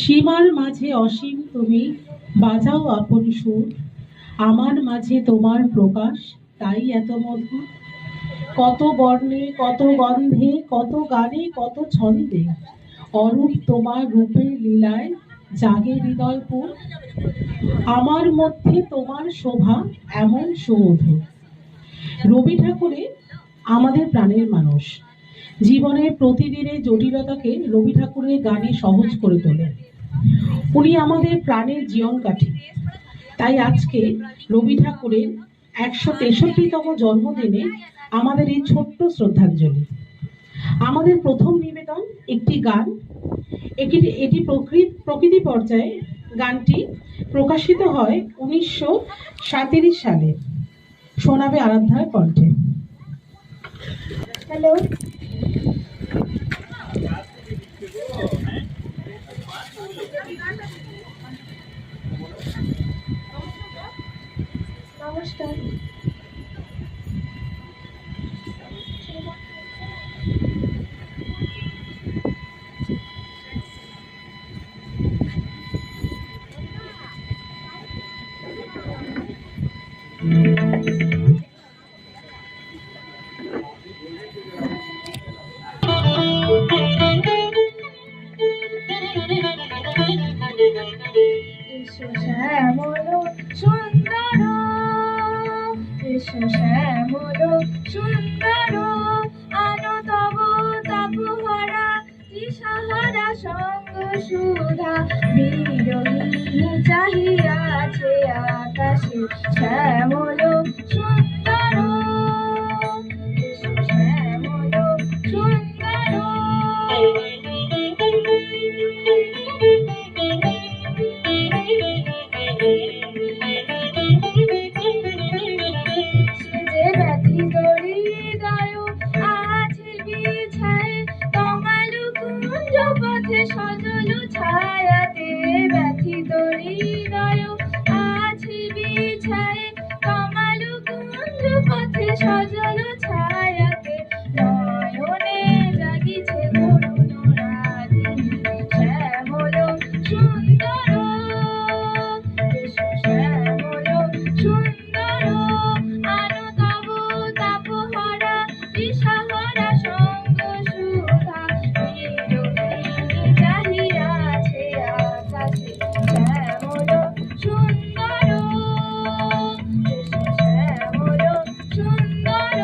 সীমার মাঝে অসীম তুমি, বাজাও আপন সুর, আমার মাঝে তোমার প্রকাশ, তাই এত মধুর। কত বর্ণে, কত গন্ধে, কত গানে, কত ছন্দে, অরূপ তোমার রূপের লীলায় জাগে হৃদয়পুর। আমার মধ্যে তোমার শোভা এমন সুমধুর। রবি ঠাকুরের আমাদের প্রাণের মানুষ। জীবনের প্রতিদিনের জটিলতাকে রবি ঠাকুরের গানে সহজ করে তোলে। উনি আমাদের প্রাণের জীবন কাঠি। তাই আজকে রবি ঠাকুরের ১৬৩তম জন্মদিনে আমাদের এই ছোট্ট শ্রদ্ধাঞ্জলি। আমাদের প্রথম নিবেদন একটি গান। এটি প্রকৃতি পর্যায়ে। গানটি প্রকাশিত হয় ১৯৩৭ সালে। শোনাবে আরাধ্যার কণ্ঠে। হ্যালো, নমস্কার। এসো শ্যামল সুন্দর, এসো শ্যামল সুন্দর, আনো তব তাপহারা দিশাহারা সঙ্গ সুধা, বিরোহী চাহিয়াছে আকাশে শ্যামল সুন্দর, এসো শ্যামল সুন্দর। সজল ছায়াতে ব্যথিত হৃদয় আছে বিছায়ে, কমাল কুঞ্জ পথে সজল ছায়াতে নয়নে জাগিছে করুণ রাগিনী শ্যামল সুন্দর, এসো শ্যামল সুন্দর, আনো তব তাপহারা দিশাহারা সঙ্গ সুধা, চাহিয়াছে আকাশে শ্যামল সুন্দর, এসো শ্যামল সুন্দর।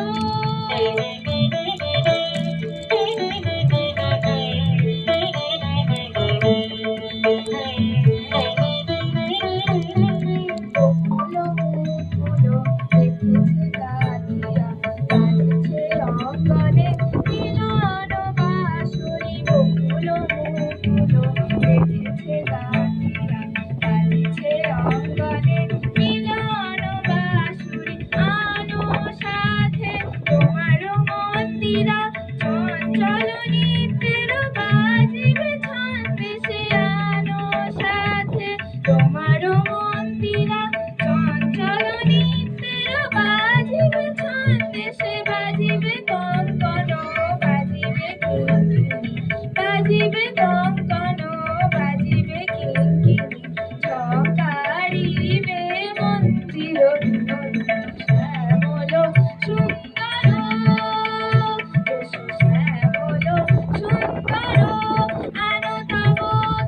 বাজিবে কঙ্কন, বাজিবে কিঙ্কিণী, ঝঙ্কারিবে মন্দির শ্যামল সুন্দর, এসো শ্যামল সুন্দর, আনো তব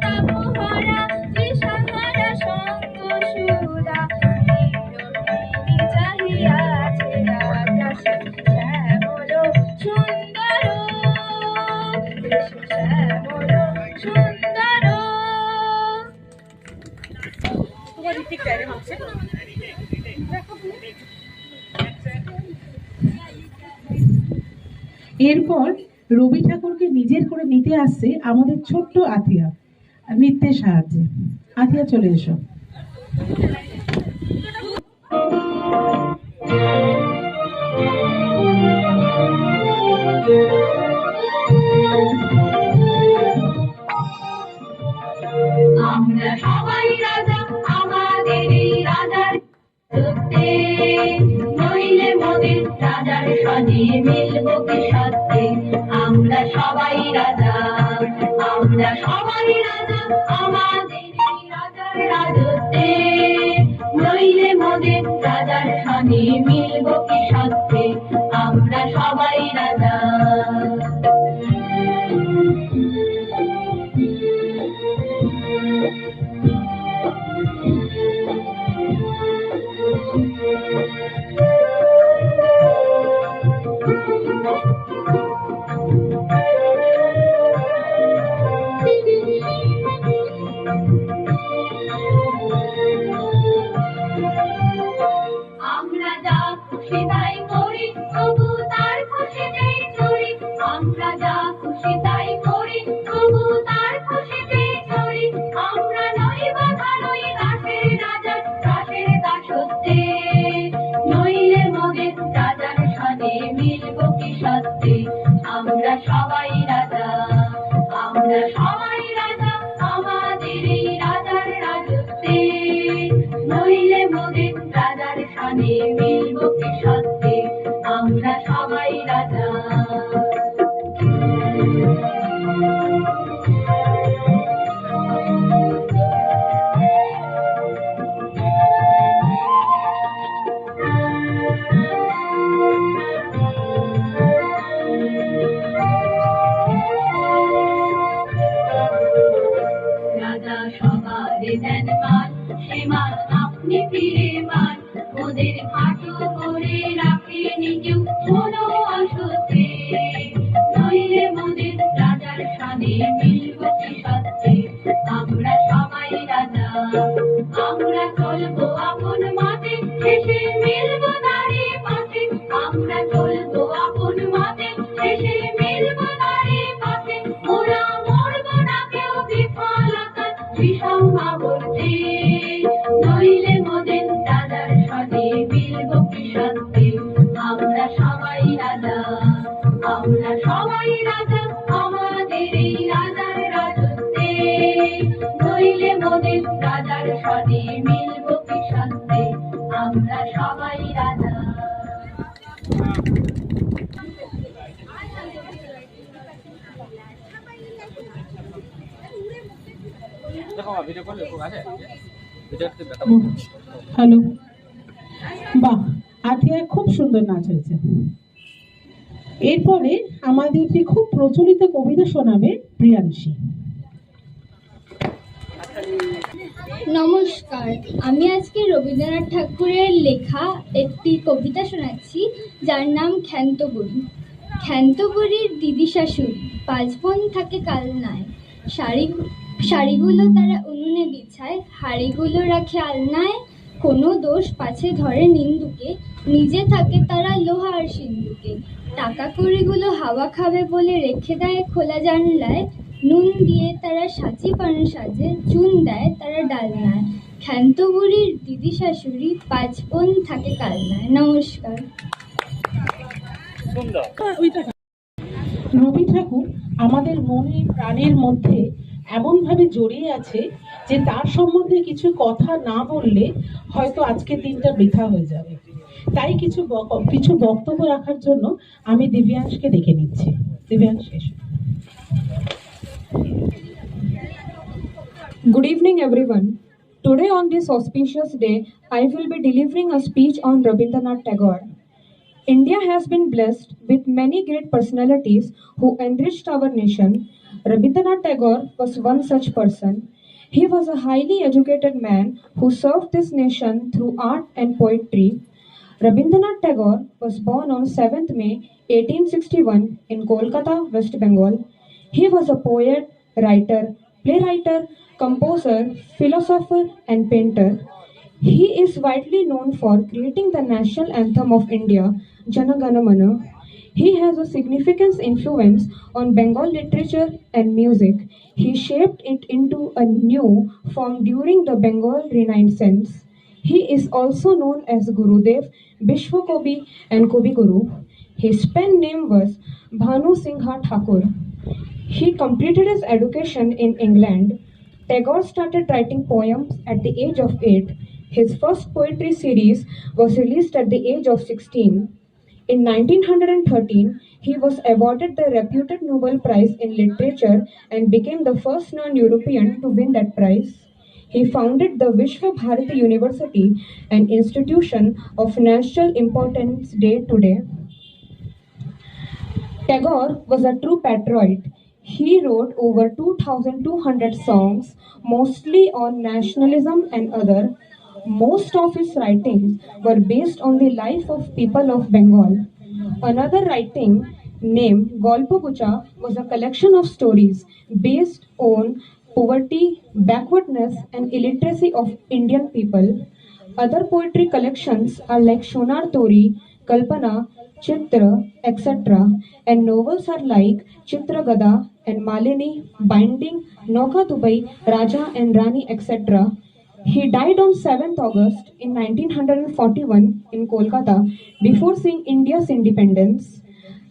তাপহারা দিশাহারা সঙ্গ সুধা, বিরোহিণী চাহিয়াছে আকাশে শ্যামল সুন্দর, এসো শ্যামল সুন্দর। এরপর রবি ঠাকুরকে নিজের করে নিতে আসছে আমাদের ছোট্ট আথিয়া নৃত্যের সাহায্যে। আথিয়া, চলে এসো। আমরা সবাই রাজা, আমাদের এই রাজার নইলে মোদের রাজার সজে মিলব কি সত্যে। আমরা সবাই রাজা, আমরা আমরা সবাই রাজা আমাদের এই রাজার রাজত্বে নইলে মোদের রাজার সাথে মিলব কি সাথে আমরা সবাই রাজা আমরা যা খুশি তাই করি তবু তার খুশিতেই চড়ি আমরা যা খুশি তাই করি তবু তার খুশিতেই চড়ি আমরা নই বাধা নই দাসের রাজা দাসের দাসত্বে নইলে মোদের রাজার সাথে মিলব কি সত্যি আমরা সবাই রাজা আমরা সবাই রাজা আমাদের এই রাজার রাজত্বে নইলে মোদের রাজার সাথে মিলব কি সত্যি আমরা সবাই রাজা রাজা সবারে দেন মান সে মান আপনি ফিরে মান ওদের খাটো করে রাখেন কেউ কোনো অসত্যে নইলে মোদের রাজার সাথে মিলব কি সত্যি আমরা সবাই রাজা আমরা চলবো আপন মাঠে শেষে মিলব দাঁড়ি পাশে আমরা চলবো আপন মাঠে শেষে মিলব দাঁড়ি পাশে ওরা মরব না কেউ বিফলতা বিষম্ভাবর্তে নইলে মোদের রাজার সাথে মিলব কি সত্যি আমরা সবাই রাজা আমরা সবাই রাজা আমাদের এই রাজার রাজত্বে নইলে মোদের রাজার সাথে মিলব কি সত্যি আমরা সবাই রাজা হ্যালো, বাহ, আথিয়া খুব সুন্দর নাচ হয়েছে। এরপরে আমাদেরকে খুব প্রচলিত কবিতা শোনাবে প্রিয়াংশী। নমস্কার, আমি আজকে রবীন্দ্রনাথ ঠাকুরের লেখা একটি কবিতা শোনাচ্ছি যার নাম ক্ষান্তবুড়ি। ক্ষান্তবুড়ির দিদি শাশুড়ি 5 বোন থাকে কালনায়, শাড়িগুলো তারা উনুনে বিছায়, হাড়িগুলো রাখে আলনায়, কোনো দোষ পাছে ধরে নিন্দুকে, নিজে থাকে তারা লোহা আর সিন্দুকে, টাকা কড়িগুলো হাওয়া খাবে বলে রেখে দেয় খোলা জানলায়, নুন দিয়ে তারা সাঁচি পান সাজে, চুন দেয় তারা ডালনায়। ক্ষান্তবুড়ির দিদি শাশুড়ি 5 বোন থাকে কালনায়। নমস্কার। রবি ঠাকুর আমাদের মনে প্রাণের মধ্যে এমনভাবে জড়িয়ে আছে যে তার সম্বন্ধে কিছু কথা না বললে হয়তো আজকের দিনটা বৃথা হয়ে যাবে। তাই কিছু বক্তব্য রাখার জন্য আমি দিব্যাংশকে ডেকে নিচ্ছি। দিব্যাংশ, এসো। Good evening, everyone. Today, on this auspicious day, I will be delivering a speech on Rabindranath Tagore. India has been blessed with many great personalities who enriched our nation. Rabindranath Tagore was one such person. He was a highly educated man who served this nation through art and poetry. Rabindranath Tagore was born on 7th May 1861 in Kolkata, West Bengal. He was a poet, writer, playwright, composer, philosopher, and painter. He is widely known for creating the national anthem of India, Jana Gana Mana. He has a significant influence on Bengal literature and music. He shaped it into a new form during the Bengal Renaissance. He is also known as Gurudev, Bishwakobi, and Kobi Guru. His pen name was Bhanu Singha Thakur. He completed his education in England. Tagore started writing poems at the age of 8. His first poetry series was released at the age of 16. In 1913, he was awarded the reputed Nobel Prize in Literature and became the first non-European to win that prize. He founded the Vishwa Bharati University, an institution of national importance day today. Tagore was a true patriot. He wrote over 2,200 songs, mostly on nationalism and other. Most of his writings were based on the life of people of Bengal. Another writing named Golpagucha was a collection of stories based on poverty, backwardness, and illiteracy of Indian people. Other poetry collections are like Shonar Tori, Kalpana, Chitra, etc. And novels are like Chitragada and Malini, Binding, Nauka Dubai, Raja and Rani, etc. He died on 7th August in 1941 in Kolkata before seeing India's independence.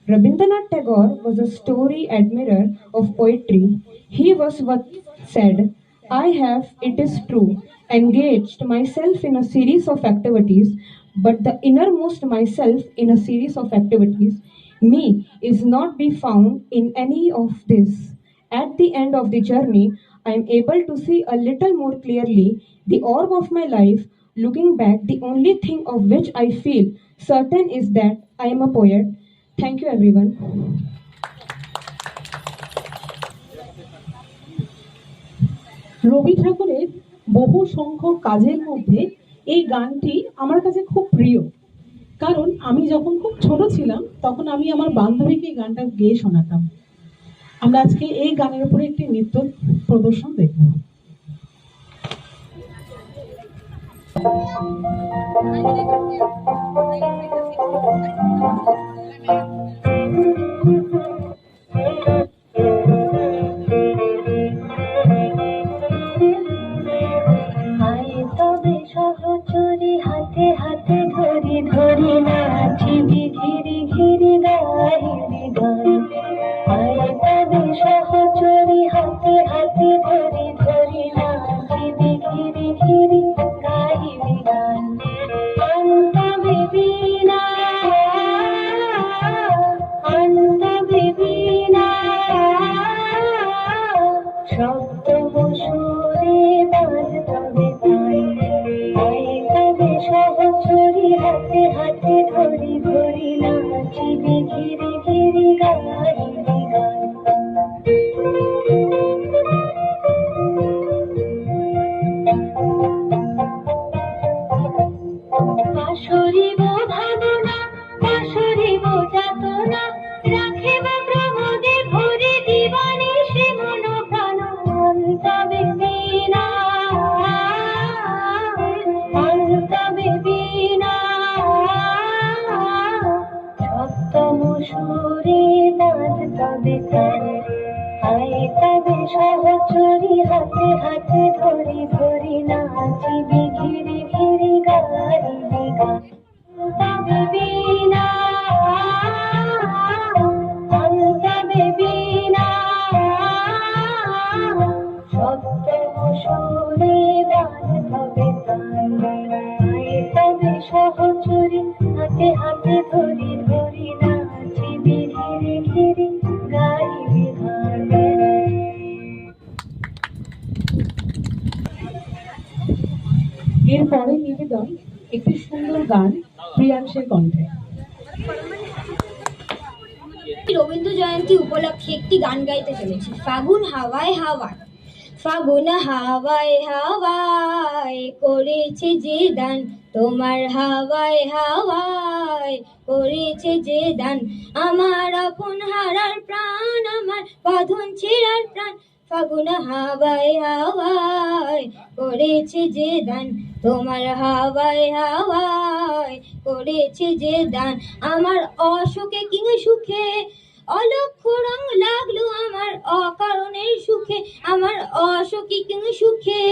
Rabindranath Tagore was a story admirer of poetry. He was what said, I have, it is true, engaged myself in a series of activities, but the innermost myself in a series of activities, me, is not be found in any of this. At the end of the journey, I am able to see a little more clearly the orb of my life. Looking back, the only thing of which I feel certain is that I am a poet. Thank you, everyone. রবি ঠাকুরের বহু সংখ্যক কাজের মধ্যে এই গানটি আমার কাছে খুব প্রিয়, কারণ আমি যখন খুব ছোট ছিলাম তখন আমি আমার বান্ধবীকে এই গানটা গেয়ে শোনাতাম। আমরা আজকে এই গানের উপরে একটি নৃত্য প্রদর্শন দেখব। সহচরি হাতে হাতে ধরি ধরি নাচিবি ঘিরি ঘিরি গাহিবি গান। আয় তবে সহচরি হাতে হাতে ধরি ধরি নাচিবি ঘিরি ঘিরি গাহিবি গান। অন্তবে বীণা অন্তবে বীণা শব্দ সুরে বাজ তবে তাই। সহচরি হাতে হাতে ধরি ধরি নাচিবি ঘিরি ঘিরি গাহিবি গান। পাশরিব ভাবনা পাশরিব যাতনা রাখিব প্রমোদে ভরে দিবানি সে মন প্রাণ। তবে বিনা তবে বিনা সপ্তম সুরে বাজ তবে তাই। আয় তবে সহচরি হাতে হাতে ধরি ধরি নাচিবি ঘিরি ঘিরি গাহিবি গান। তবে বিনা তবে বিনা সপ্তম সুরে বাজ তবে তাই। তবে সহচরি হাতে হাতে ধরি ধরি নাচিবি ঘিরি ঘিরি গাহিবি গান। এরপরে নিবেদন একটি সুন্দর গান প্রিয়াংশের কণ্ঠে। রবীন্দ্র জয়ন্তী উপলক্ষে একটি গান গাইতে চলেছি। ফাগুন হাওয়ায় হাওয়ায় ফাগুন হাওয়ায় হাওয়ায় করেছে যে দান, তোমার হাওয়ায় হাওয়ায় করেছে যে দান। আমার আপন হারার প্রাণ, আমার বাঁধন ছেঁড়ার প্রাণ। ফাগুন হাওয়ায় হাওয়ায় করেছে যে দান, তোমার হাওয়ায় হাওয়ায় করেছে যে দান। আমার অসুখে কিংবা সুখে অলক্ষ রং লাগলো আমার অকারণের সুখে। আমার অসুখে কিংবা সুখে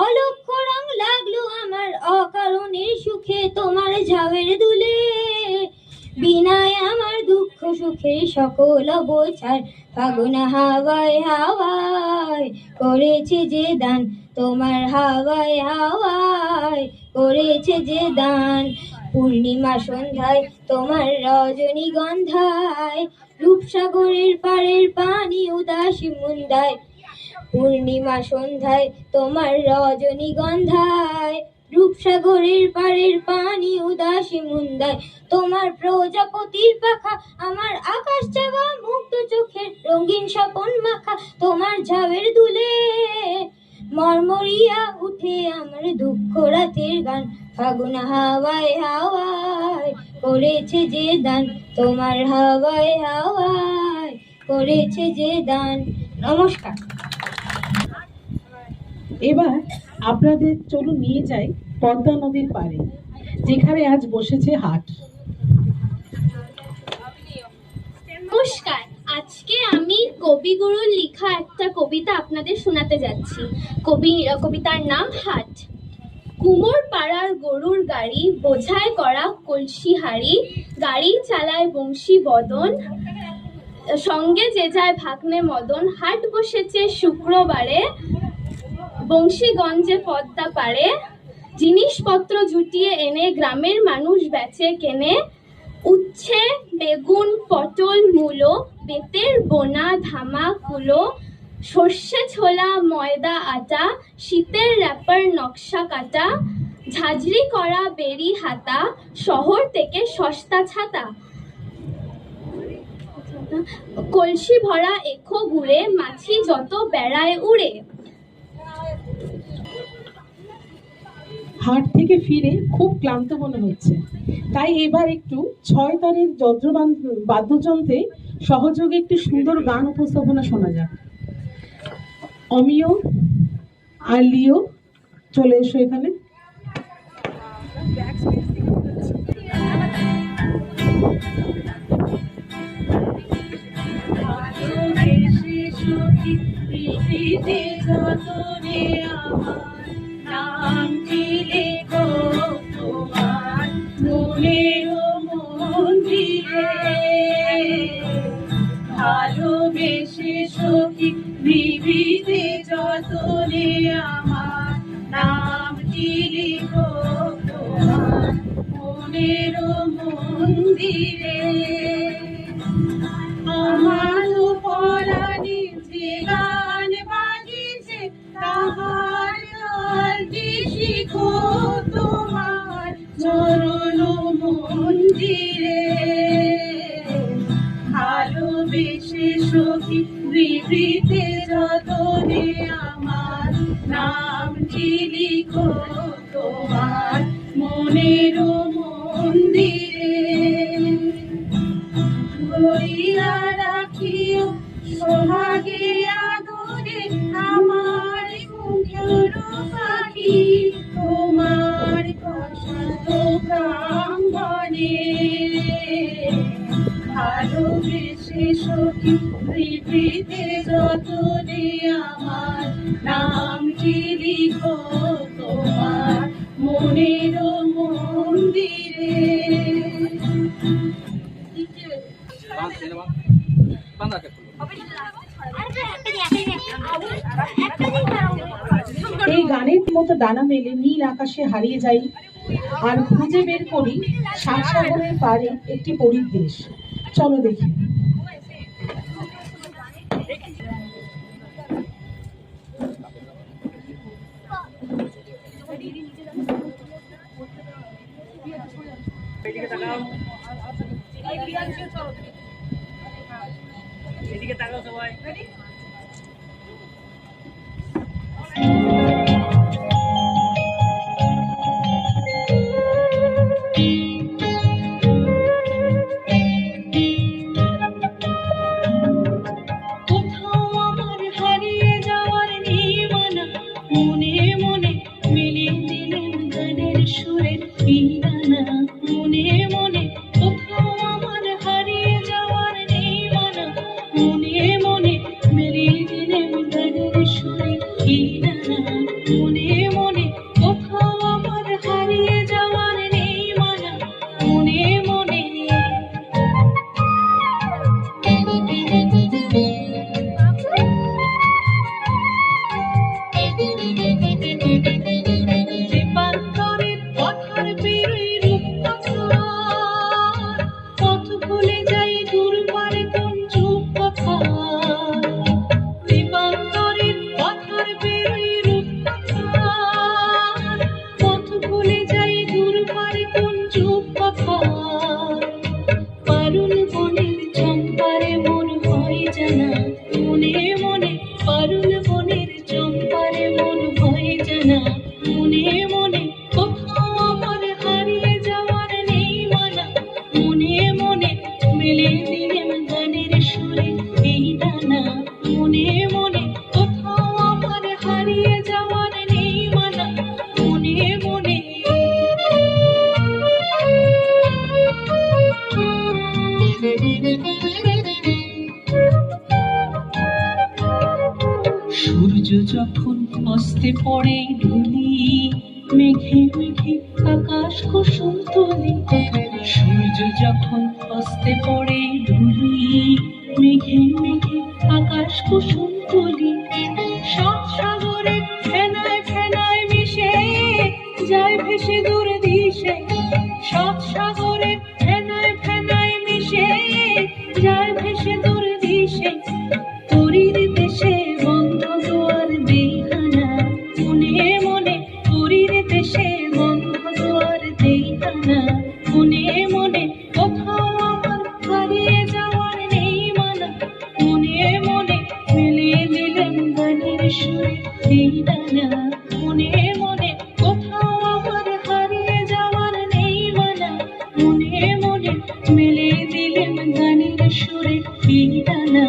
অলক্ষ রং লাগলো আমার অকারণের সুখে। তোমার ঝাউয়ের দুলে বিনায় আমার দুঃখ সুখে সকল অবচার। ফাগুন হাওয়ায় হাওয়ায় করেছে যে দান, তোমার হাওয়ায় হাওয়ায় করেছে যে দান। পূর্ণিমা সন্ধ্যায় তোমার রজনীগন্ধায় রূপসাগরের পাড়ের পানি উদাসী মুন্দায়। পূর্ণিমা সন্ধ্যায় তোমার রজনীগন্ধায় রূপসাগরের পাড়ের পানি উদাসী মুন্দায়। তোমার প্রজাপতির পাখা আমার আকাশ চাওয়া মুক্ত চোখের রঙিন স্বপন মাখা। তোমার ঝাবের দুলে মরমরিয়া উঠে আমার দুঃখ রাতের গান। ফাগুন হাওয়ায় হাওয়ায় করেছে যে দান, তোমার হাওয়ায় হাওয়ায় করেছে যে দান। নমস্কার। এবার আপনাদের চলুন নিয়ে যাই পদ্মা নদীর পাড়ে, যেখানে আজ বসেছে হাট। নমস্কার। আজকে আমি কবিগুরুর লেখা একটা কবিতা আপনাদের শোনাতে যাচ্ছি। কবিতার নাম হাট। কুমোর পাড়ার গরুর গাড়ি, বোঝায় করা কলসি হাড়ি, গাড়ি চালায় বংশী বদন, সঙ্গে যে যায় ভাগ্নে মদন। হাট বসেছে শুক্রবারে, বংশীগঞ্জে পদ্মা পাড়ে, জিনিসপত্র জুটিয়ে এনে গ্রামের মানুষ বেচে কেনে। উচ্ছে, বেগুন, পটল, মূলো, বেতের বোনা ধামা কুলো, সর্ষে ছোলা, ময়দা আটা, শীতের র্যাপার নকশা কাটা, ঝাঁঝরি করা বেরি হাতা, শহর থেকে সস্তা ছাতা। কলসি ভরা এখো গুড়ে, মাছি যত বেড়ায় উড়ে। হাট থেকে ফিরে খুব ক্লান্ত মনে হচ্ছে, তাই এবার একটু 6 তারের বাদ্যযন্ত্রে সহযোগে একটি সুন্দর গান উপস্থাপনা শোনা যাক। অমিয় আর লিও, চলে এসো এখানে। ভালোবেসে সখী বিবিতে যতনে আমার নামটি লিখো তোমার মনের মন্দিরে। আমার পরাণে যে গান বাজিছে তাহার গানটি শিখো তোমার চরণ মন্দিরে। ভালোবেসে সখী বিবৃতে যতনে আমার নামটি লিখো তোমার মনের মন্দিরে। গড়িয়া রাখিও সোহাগে আদরে আমার মুখের পাখি তোমার কষাত প্রাঙ্গণে। ভালোবেসে সখী বিবৃতে যতনে আমার নামটি লিখো তোমার মনের মন্দিরে। এই গানের মতো ডানা মেলে নীল আকাশে হারিয়ে যাই আর খুঁজে বের করি সাত সাগরের পারে একটি পরীর দেশ। চলো দেখি। এদিকে তাকাও সবাই। সূর্য যখন অস্তে পড়ে ঢুলি, মেঘে মেঘে আকাশ কুসুম তুলি। সূর্য যখন অস্তে পড়ে ঢুলি, মেঘে মেঘে আকাশ কুসুম তুলি। সব সাগরে ফেনায় ফেনায় মিশে যায় ভেসে দূর দিশে। সব সাগরে ফেনায় ফেনায় মিশে যায় ভেসে দূর দিশে। তরির দেশে বন্ধ দুয়ার দেখানা, মনে মনে তরির দেশে বন্ধ দুয়ার দেখানা। মনে মনে কোথাও আমার হারিয়ে যাওয়ার নেই মানা। মনে মনে মেলে দিলেন গানের সুরে এই ডানা। মনে মনে কোথাও আমার হারিয়ে যাওয়ার নেই মানা। মনে মনে মেলে দিলেন গানের সুরে এই ডানা।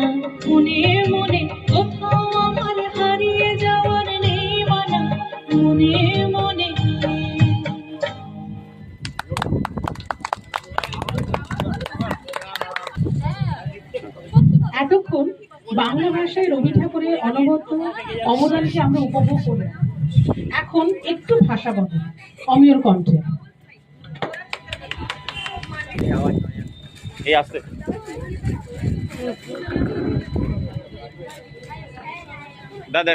মনে মনে কোথাও আমার হারিয়ে যাওয়ার নেই মানা। মনে মনে। এতক্ষণ বাংলা ভাষায় রবি ঠাকুরের অনবদ্য অবদানকে আমরা উপভোগ করলাম। এখন একটু ভাষাগত অমিয়র কণ্ঠে। এই আসতে দাদা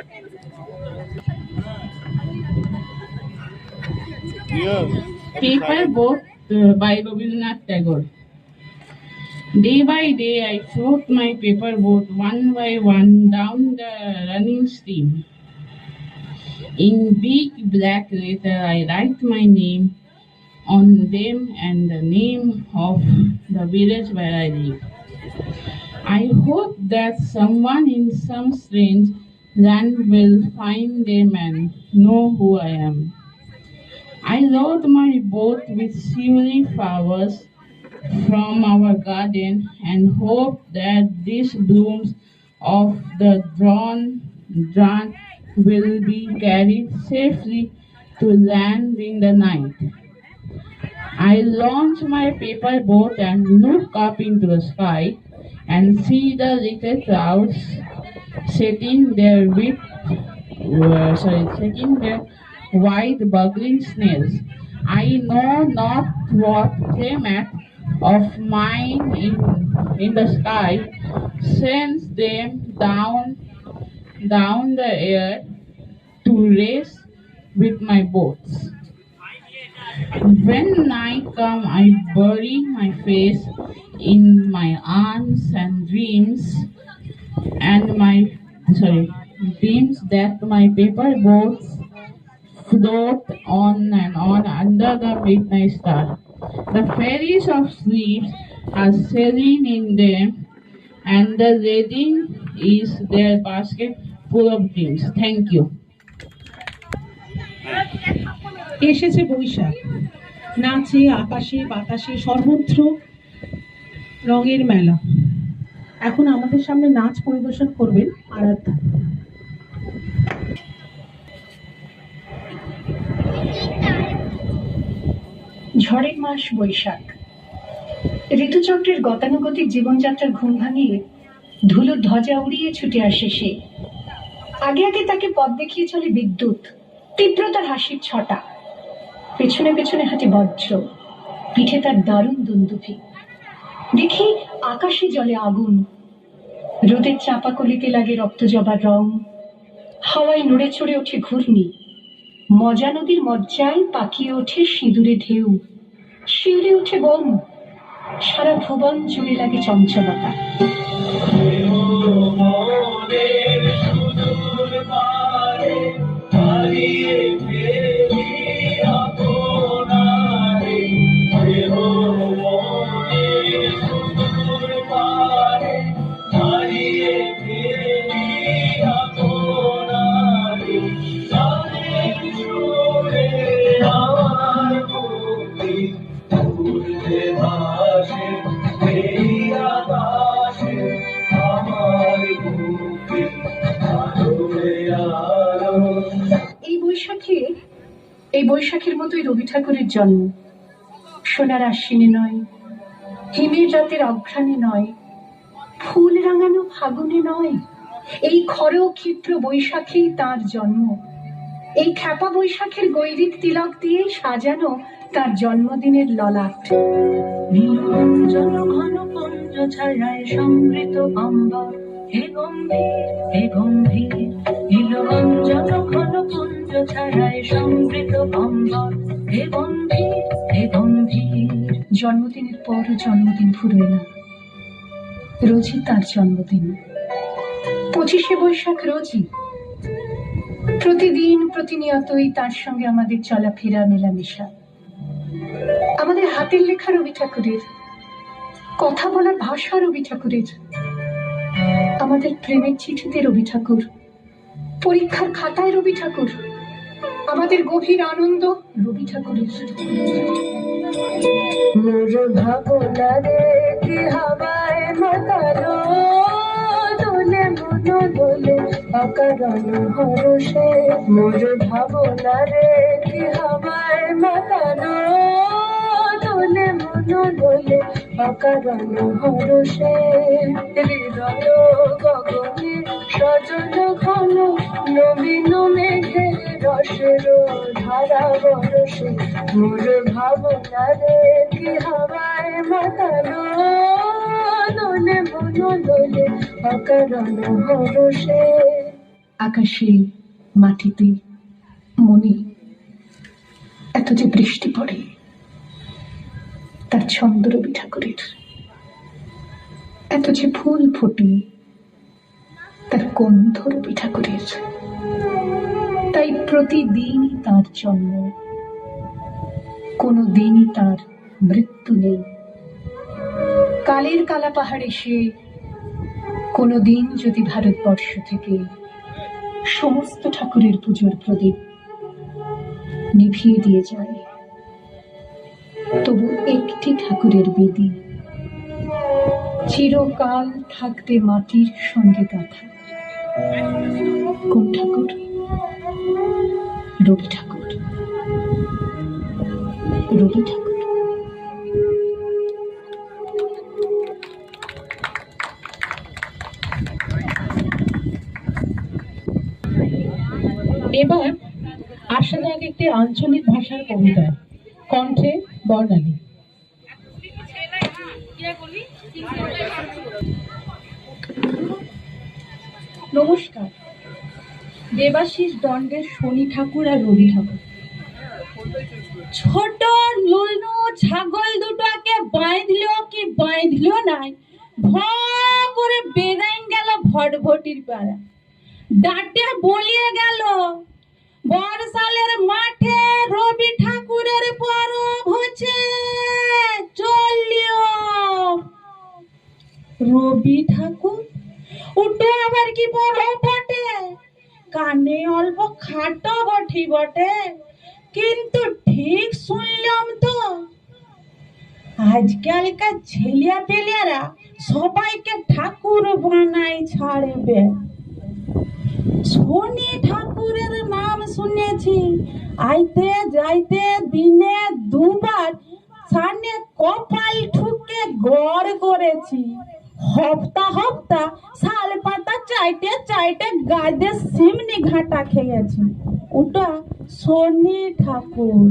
Paper boat by Rabindranath Tagore. Day by day I float my paper boat one by one down the running stream. In big black letter I write my name on them and the name of the village where I live. I hope that someone in some strange land will find them and know who I am. I load my boat with silvery flowers from our garden and hope that these blooms of the drawn will be carried safely to land in the night. I launch my paper boat and look up into the sky and see the little clouds setting their white bubbling snails. I know not what climate of mine in the sky sends them down the air to race with my boats. When night comes, I bury my face in my arms and dreams that my paper boats float on and on under the midnight star. The fairies of sleep are sailing in them, and the wedding is their basket full of dreams. Thank you. এসেছে বৈশাখ, নাচে আকাশে বাতাসে সর্বত্র রঙের মেলা। এখন আমাদের সামনে নাচ পরিবেশন করবেন আরাধ্যা। ঝড়ের মাস বৈশাখ, ঋতুচক্রের গতানুগতিক জীবনযাত্রার ঘুম ভাঙিয়ে ধুলোর ধ্বজা উড়িয়ে ছুটে আসে সে। আগে আগে তাকে পথ দেখিয়ে চলে বিদ্যুৎ, তীব্রতার হাসির ছটা। পেছনে পেছনে হাঁটে বজ্র, পিঠে তার দারুণ দুন্দুভি। দেখি আকাশে জলে আগুন, রোদের চাপা কলিতে লাগে রক্ত জবার রং। হাওয়ায় নড়ে চড়ে ওঠে ঘূর্ণি, মজা নদীর মজ্জায় পাকিয়ে ওঠে সিঁদুরে ঢেউ। শিউরে ওঠে বন, সারা ভুবন জুড়ে লাগে চঞ্চলতা। এই বৈশাখের মতোই রবি ঠাকুরের জন্ম। সোনার আশ্বিনে নয়, হিমের রাতের অঘ্রাণে নয়, ফুল রাঙানো ফাগুনে নয়, এই খর ক্ষিপ্র বৈশাখেই তার জন্ম। এই খ্যাপা বৈশাখের গৈরিক তিলক দিয়ে সাজানো তার জন্মদিনের ললাট। নীলরঞ্জন ঘন কুঞ্জ ছায়ায় সমৃত অম্বর, হে গম্ভীর হে গম্ভীর। নীলরঞ্জন ঘন কুঞ্জ ছায়ায় সমৃত অম্বর, হে গম্ভীর হে গম্ভীর। জন্মদিনের পর জন্মদিন ফুরোয় না, রোজই তার জন্মদিন। 25শে বৈশাখ রোজই, প্রতিদিন প্রতিনিয়তই তার সঙ্গে আমাদের চলাফেরা মেলামেশা। আমাদের হাতের লেখা রবি ঠাকুরের, কথা বলার ভাষা রবি ঠাকুরের, আমাদের প্রেমের চিঠিতে রবি ঠাকুর, পরীক্ষার খাতায় রবি ঠাকুর, আমাদের গভীর আনন্দ রবি ঠাকুরের। মোর ভাবনা রে কি হাওয়ায় মাতালো, দোলে মন দোলে অকারণ হরষে। মোর ভাবনা রে কি হাওয়ায় মাতালো, দোলে মন দোলে অকারণ হরষে। হৃদয় গগনে সজন ঘন নবীন মেঘের রসের ধারা বরসে। মোর ভাবনা রে কি হাওয়ায় মাতালো, দোলে মন দোলে অকারণ হরষে। আকাশে মাটিতে মনে এত যে বৃষ্টি পড়ে, তার ছন্দ রবি ঠাকুরের। এত যে ফুল ফোটে, তার গন্ধ রবি ঠাকুরের। তাই প্রতিদিনই তার জন্ম, কোনো দিনই তার মৃত্যু নেই। কালের কালা পাহাড় এসে কোনো দিন যদি ভারতবর্ষ থেকে সমস্ত ঠাকুরের পুজোর প্রদীপ নিভিয়ে দিয়ে যায়, তবু একটি ঠাকুরের বেদি চিরকাল থাকবে মাটির সঙ্গে গাঁথা। কোন ঠাকুর? রবি ঠাকুর। রবি ঠাকুর। এবার আসা যাক একটি আঞ্চলিক ভাষার কবিতা, কণ্ঠে বর্ণালী। নমস্কার। দেবাশিস দণ্ডের শনি ঠাকুর আর রবি ঠাকুর। ছোট লুলনু ছাগল দুটোকে বাঁধলো কি বাঁধলো নাই, ভ করে বেদাইন গেল ভটভটির পাড়া। ডাটে বলিয়ে গেল বর্ষালের মাঠে রবি ঠাকুরের পরব হচ্ছে, চলিও। রবি ঠাকুর উঠে আবার কি বড় বটে, কানে অল্প খাটো বটি বটে, কিন্তু ঠিক শুনলাম তো আজকালকার ছেলিয়া পেলিয়ারা সবাইকে ঠাকুর বানাই ছাড়বে। শনি ঠাকুরের নাম শুনেছি, আইতে যাইতে দিনে দুবার সামনে কপাল ঠুকে গড় করেছি। হপ্তা হপ্তা শাল পাতা চাইতে চাইতে গায়ে সিমনি ঘাটা খেয়েছি। ওটা শনি ঠাকুর।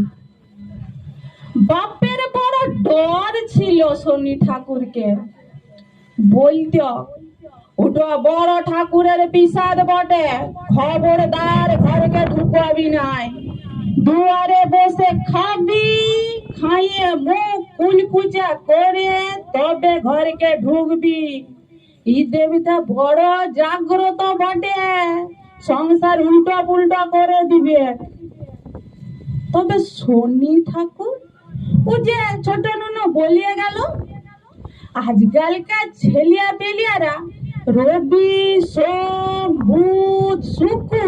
বাপের বড় ডর ছিল শনি ঠাকুরকে, বলতো ওটা বড় ঠাকুরের পিসাদ বটে, খবরদার ঘরকে ঢুকাবি নাই। দুয়ারে বসে খাবি, খাইয়ে মুখ কুলকুচা করে তবে ঘরকে ঢুকবি। এই দেবতা বড় জাগ্রত বটে, সংসার উল্টো পুল্টো করে দিবে। তবে শনি ঠাকুর ও যে ছোট নুনু বলিয়ে গেল, আজকালকার ছেলিয়া পেলিয়ারা রবি সোম বুধ শুক্র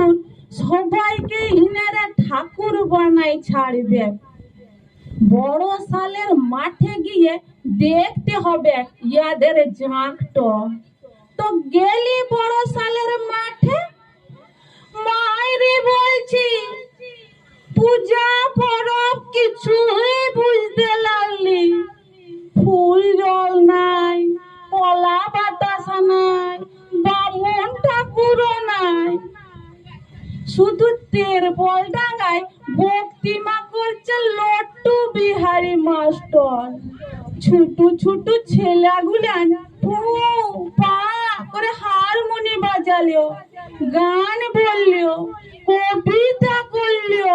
সবাইকে ইনারা ঠাকুর বানাই ছাড়বে। বড় সালের মাঠে গিয়ে দেখতে হবে ইয়াদের জাঁকটো। তো গেলি বড় সালের মাঠে, মায়েরে বলছি পূজা পরব কিছুই বুঝতে লাগলি। ফুল জল নাই, কলা বাতাসা নাই, বামুন ঠাকুর শুধু তেরবল ডাঙ্গায় ভক্তিমা করছে লট্টু বিহারী মাস্টার। ছোট ছোট ছেলেগুলান পু পা করে হারমোনি বাজালো, গান বললো, কবিতা করলো।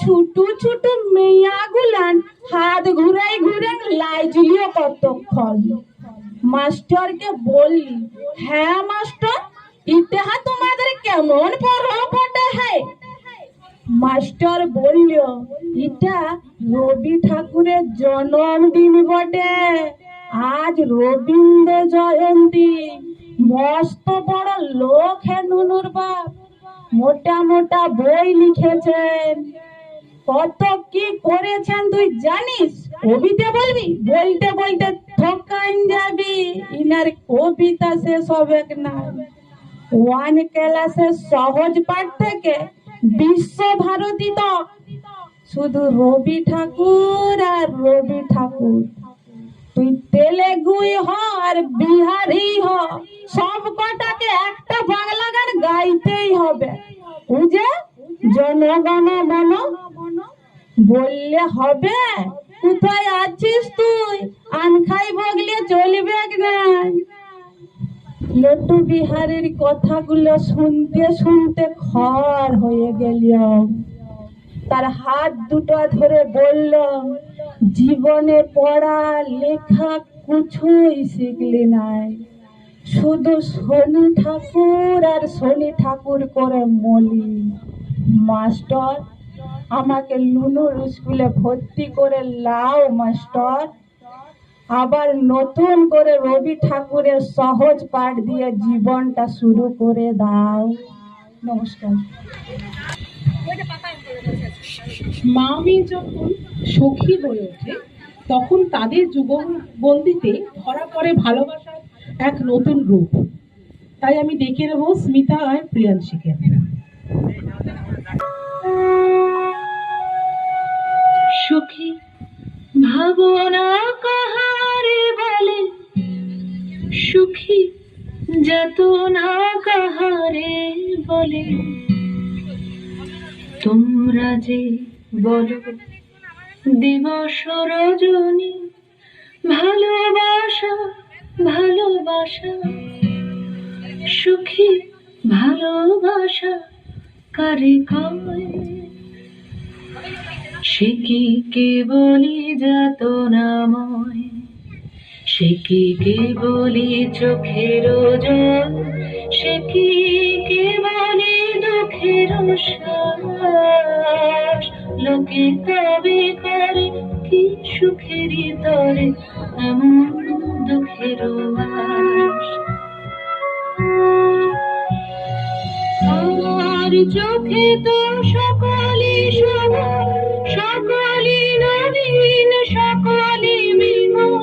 ছোট ছোট মেয়াগুলান হাত ঘুরাই ঘুরাই লাইজলিও কতক্ষণ। মাস্টারকে বললি, হ্যাঁ মাস্টার, ইতিহাস তোমাদের কেমন পড়া পড়ে? হ্যাঁ। মাস্টার বলল, এটা রবি ঠাকুরের জন্মদিন বটে, আজ রবীন্দ্র জয়ন্তী। মস্ত বড় লোক হে নুনুর বাপ, মোটা মোটা বই লিখেছেন। কত কি করেছেন তুই জানিস? কবিতা বলবি? বলতে বলতে থকান যাবি। ইনার কবিতা শেষ হবে না। ওয়ান ক্লাসের সহজ পাঠ থেকে বিশ্বভারতী তক শুধু রবি ঠাকুর আর রবি ঠাকুর। তুই তেলেগুই হ আর বিহারি হ, সব কটাকে একটা বাংলা গান গাইতেই হবে। বুঝে? জনগণ মন বললে হবে? কোথায় আছিস তুই? আনখাই বগলে চলবে না। লট্টু বিহারীর কথাগুলো শুনতে শুনতে খর হয়ে গেল। তার হাত দুটো ধরে বলল, জীবনে পড়া লেখা কিছুই শিখলি নাই, শুধু শনি ঠাকুর আর শনি ঠাকুর করে মলি। মাস্টার, আমাকে লুনুর স্কুলে ভর্তি করে লাও মাস্টার। আবার নতুন করে রবি ঠাকুরের সহজ পাঠ দিয়ে জীবনটা শুরু করে দাও। নমস্কার। মা মেয়ে যখন সখী হয়ে ওঠে তখন তাদের যুগলবন্দিতে ধরা পড়ে ভালোবাসার এক নতুন রূপ। তাই আমি ডেকে নেব স্মিতা আর প্রিয়াংশীকে। সুখী ভাবনা কাহারে বলে, সুখী যাতনা কাহারে বলে, তোমরা যে বলো দিবস রজনী, ভালোবাসা ভালোবাসা, সুখী ভালোবাসা কারে কয়? সে কি কেবলি যাতনাময়, সে কি কেবলি চোখের জল, সে কি কেবলি দুঃখের শ্বাস? লোকে তবে করে কি সুখেরই তরে এমন দুঃখের বাস? আমার চোখে তো সকলই শুভ, সকলই নবীন, সকলই বিমল,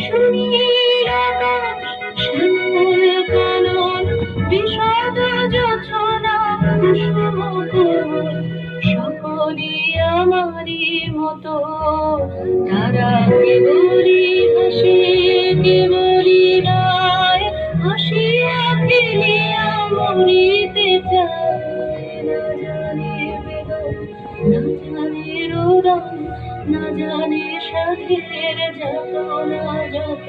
সুনীল আকাশ, শ্যামল কানন, বিশদ যোছনা, কুসুম কোমল, সকলই আমারই মতো। তারা কেবলই হাসে, কেবলই গায়, হাসিয়া খেলিয়া মরিতে চায়। না জানে বেদন, না জানে রোদন, না জানে সাথের যাতনা যত।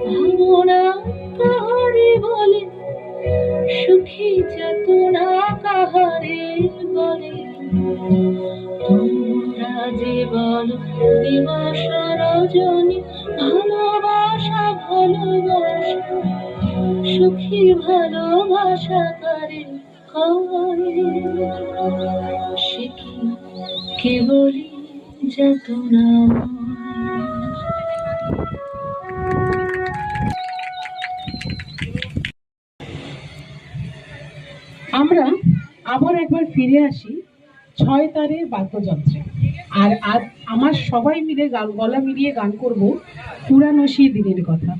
ভাবনা কাহারে বলে, সুখী যাতনা কাহারে বলে, তোমরা যে বলো দিবস রজনী, ভালোবাসা ভালোবাসা, সুখী ভালোবাসা কারে কয়? সে কি কেবলই যাতনা? আমরা আবার একবার ফিরে আসি ছয় তারের বাদ্যযন্ত্রে। আর আজ আমার সবাই মিলে গলা মিলিয়ে গান করব পুরানো সেই দিনের কথা।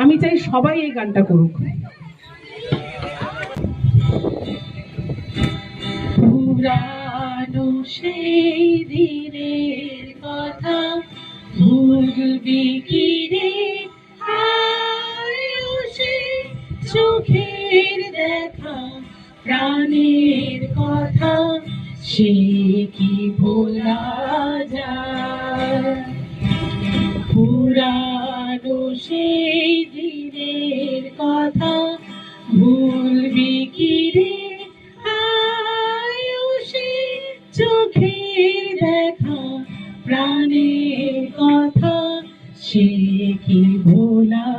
আমি চাই সবাই এই গানটা করুক। পুরানো সেই দিনের কথা ভুলবি কি রে, প্রাণের কথা সে কি ভোলা যায়। পুরানো সেই দিনের কথা ভুলবি কি রে, আয়ুষে চোখের দেখা প্রাণের কথা সে কি ভোলা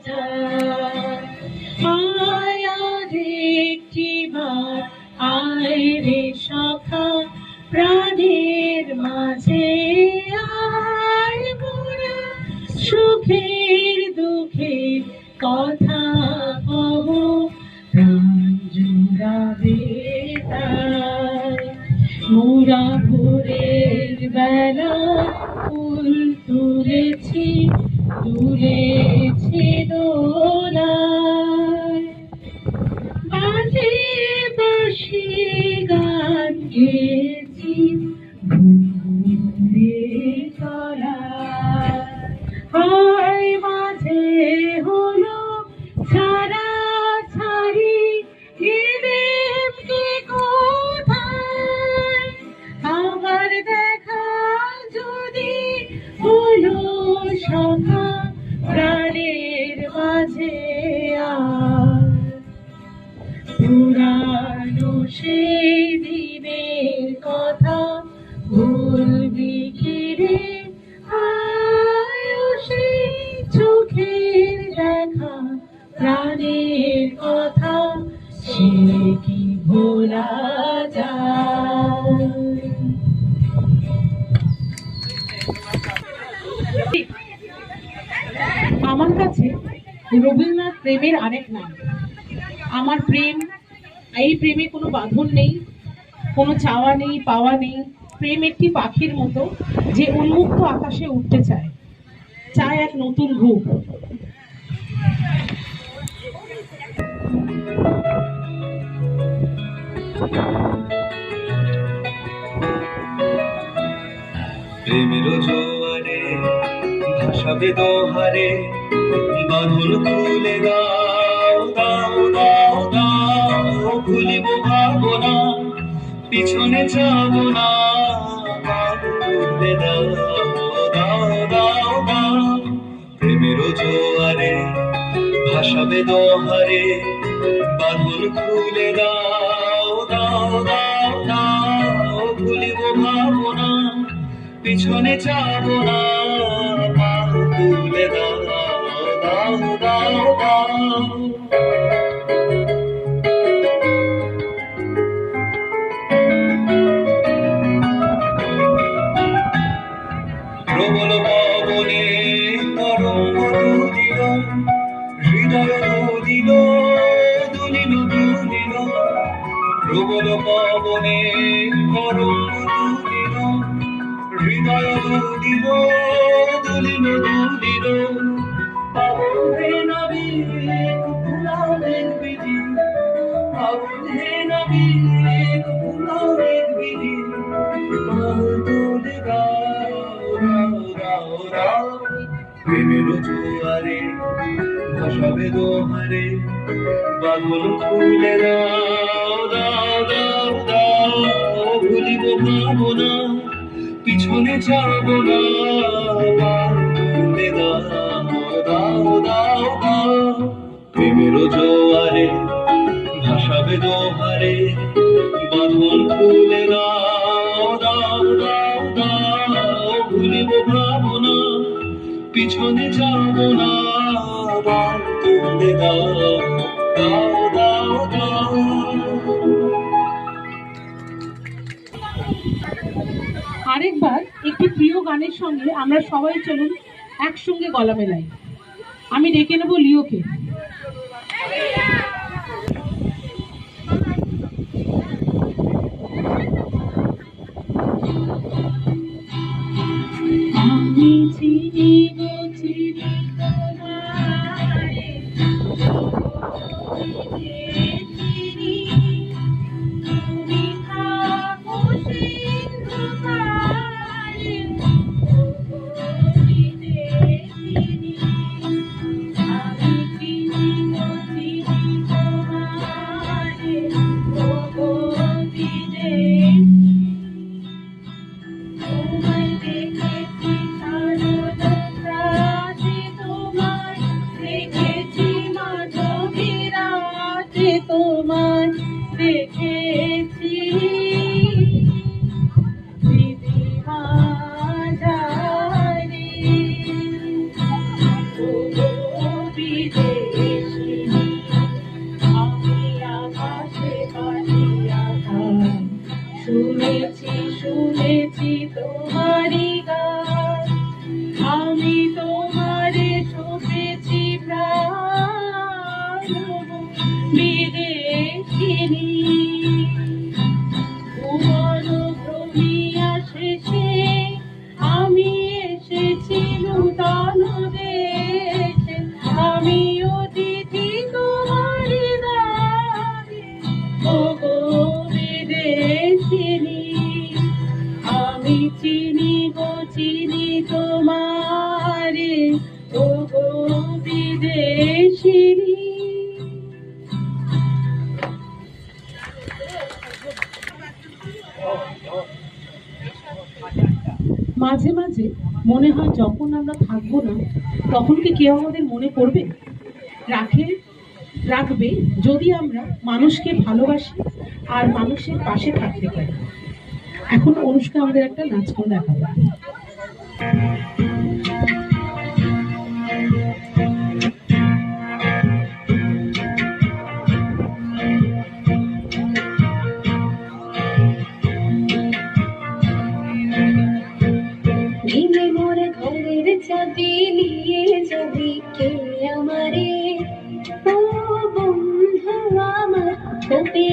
যায়। আয় আর একটিবার আয় রে সখা প্রাণের মাঝে আয়, মোরা সুখের দুঃখের কথা কব প্রাণ জুড়াবে তাই। মোরা ভোরের বেলা ফুল তুলেছি তুলেছি দোলায়, বাজে বাঁশি গান গেয়েছি ভোরের তলায়। হায় মাঝে হলো ছাড়া ছাড়ি এলেম কি কোথায়, আবার দেখা যদি হলো সখা প্রাণের মাঝে আয়। পুরানো সেই দিনের কথা ভুলবি কি রে, আয়ুষে চোখের দেখা প্রাণের কথা সে কি ভোলা যায়। আমার কাছে রবীন্দ্রনাথ প্রেমের আরেক নাম। আমার প্রেম, এই প্রেমে কোনো বাঁধন নেই, কোনো চাওয়া নেই, পাওয়া নেই। প্রেম একটি পাখির মতো যে উন্মুক্ত আকাশে উঠতে চায়, চায় এক নতুন রূপ। প্রেমের জোয়ারে ভাসাবে দোহারে, বাঁধন খুলে দাও দাও দাও দাও, ভুলিব ভাবনা পিছনে যাব না, খুলে দাও দাও দাও দাও। প্রেমের জোয়ারে ভাসাবে দোহারে, বাঁধন খুলে দাও দাও দাও দাও, ভুলিব ভাবনা পিছনে যাব না, তুলে দাও দাও দাও দাও। প্রবল পবনে তরঙ্গ দুলিল, হৃদয় দুলিল দুলিল দুলিল। প্রবল পবনে তরঙ্গ দুলিল, হৃদয় দুলিল দুলিল দুলিল। পাবন হে নবীন ফুলাবের বিধি, পাবন হে নবীন ফুলাবের বিধি। তুলে দাও দাও দাও দাও। প্রেমের জোয়ারে ভাসাবে দোহারে, বাঁধন খুলে দাও দাও দাও দাও, ভুলিব ভাবনা পিছনে যাব না, তুলে দাও দাও দাও দাও। প্রেমের জোয়ারে ভাসাবে দোহারে, বাঁধন খুলে দাও দাও দাও দাও, ভুলিব ভাবনা পিছনে যাব না, তুলে দাও দাও দাও দাও। আরেকবার একটি প্রিয় গানের সঙ্গে আমরা সবাই চলুন একসঙ্গে গলা মেলাই। আমি ডেকে নেব লিওকে। আমি চিনিব চিনি তোমারে, তুমি থাকো সিন্ধু পারে, আমি চিনিব চিনি সিঁড়ি। মাঝে মাঝে মনে হয় যখন আমরা থাকবো না তখন কি কেউ আমাদের মনে করবে? রাখবে যদি আমরা মানুষকে ভালোবাসি আর মানুষের পাশে থাকতে পারি। এখন অনুষ্কা আমাদের একটা নাচ করে দেখাবে। ভেঙে মোরে ঘরের চাবি নিয়ে যাবি কে আমারে? ও বন্ধু আমার, কবে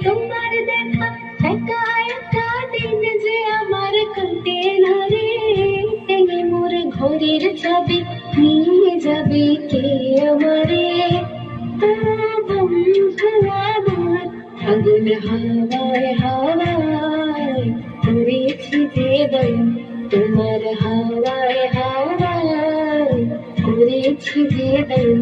তোমার দেখা? একা একা দিন যে আমার কাটে না রে। ভেঙে মোরে ঘরের চাবি নিয়ে যাবি কে আমারে? ও বন্ধু আমার, আগুন হাওয়ায় হাওয়ায় করেছি যে দয়া, তোমার হাওয়ায় হাওয়ায় করেছি যে দয়া।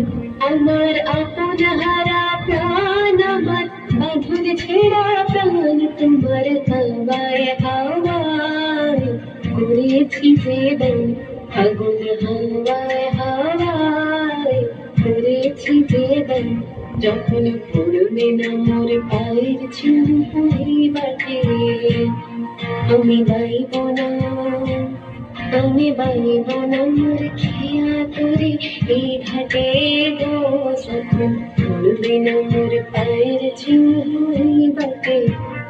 আমার আপন হারা প্রাণ, আমার বাঁধন ছেঁড়া প্রাণ, তোমার হাওয়ায় হাওয়ায় করেছি যে দয়া। আগুন হাওয়ায় হাওয়ায় করেছি যে দয়া। যখন পড়বে না মোর পায়ের চুল বাটে, আমি বাইব না, আমি বাইব না মোর খেয়া করে এই ঘাটে গো। যখন পড়বে না মোর পায়ের চুল বাটে,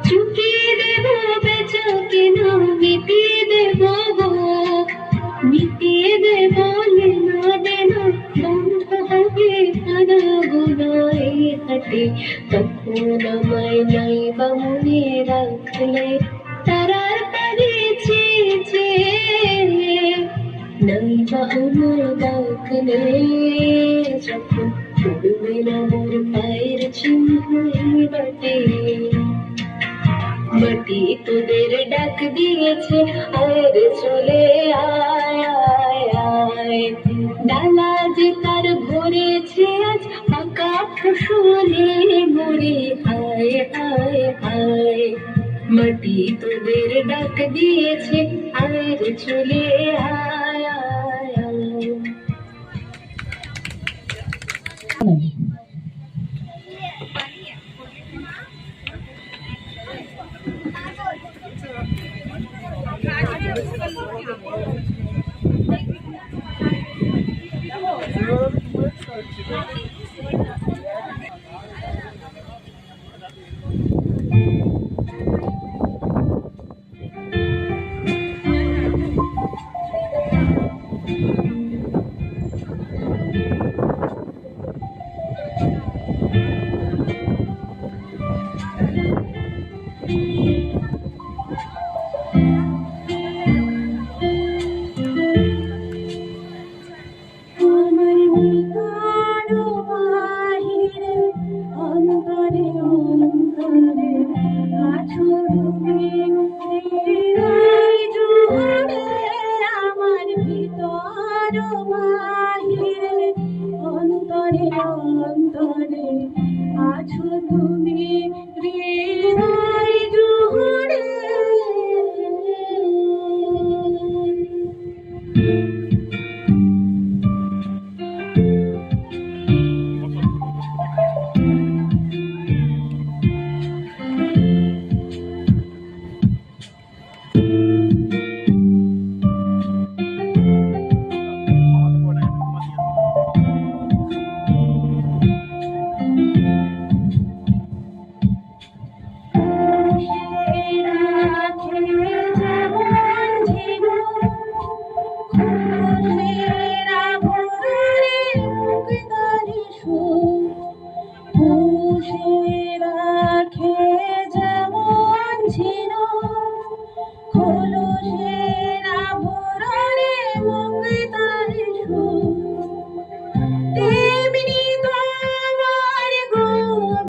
চুকিয়ে দেব বেচাকে না, মিটিয়ে দেব গো, মিটিয়ে দেব লেনা দেনা, বন্ধ হবে সারা গুনায় হাটে। তখন আমায় নাই বা মনে রাখলে, তারার পারে চেয়েছে নাই বা আমার ডাকলে। যখন পড়বে না মোর পায়ের চিহ্ন বাটে, মাটি তোদের ডাক দিয়েছে, আর চলে আয় আয় আয়। ডালা যে তার ভরেছে আজ পাকা ফসলে মরে, হায় হায় হায়। মাটি তোদের ডাক দিয়েছে, আর চলে আয় আয় আয়।